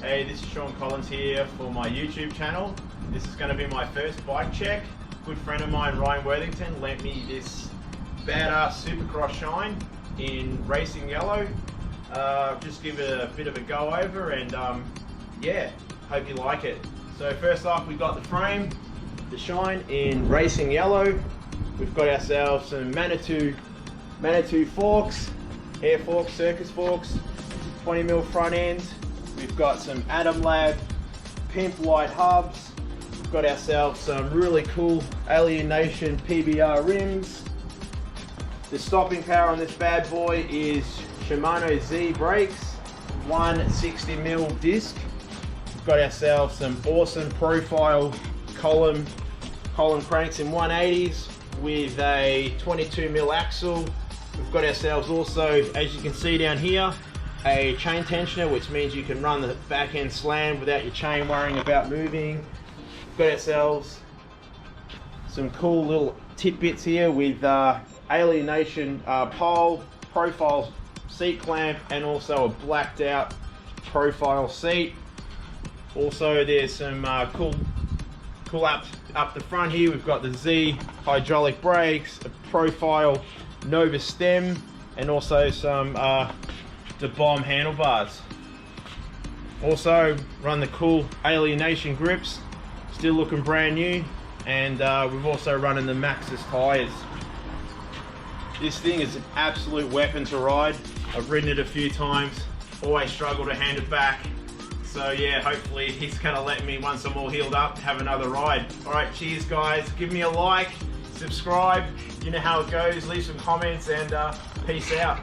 Hey, this is Sean Collins here for my YouTube channel. This is going to be my first bike check. A good friend of mine, Ryan Worthington, lent me this badass Supercross shine in racing yellow. Just give it a bit of a go over and yeah, hope you like it. So first off, we've got the frame, the shine in racing yellow. We've got ourselves some Manitou forks, air forks, circus forks, 20mm front end. We've got some Atom Lab Pimp Light hubs. We've got ourselves some really cool Alien Nation PBR rims. The stopping power on this bad boy is Shimano Z brakes, 160mm disc. We've got ourselves some awesome profile column cranks in 180s with a 22mm axle. We've got ourselves also, as you can see down here, a chain tensioner, which means you can run the back end slam without your chain worrying about moving. We've got ourselves some cool little tidbits here with Alien Nation pole, profile seat clamp, and also a blacked out profile seat. Also there's some cool up the front here. We've got the Z hydraulic brakes, a profile Nova stem, and also some the bomb handlebars. Also run the cool Alien Nation grips, still looking brand new, and we've also running the Maxxis tires. This thing is an absolute weapon to ride. I've ridden it a few times, always struggle to hand it back. So yeah, hopefully he's gonna let me, once I'm all healed up, have another ride. All right, cheers guys. Give me a like, subscribe, you know how it goes, leave some comments, and peace out.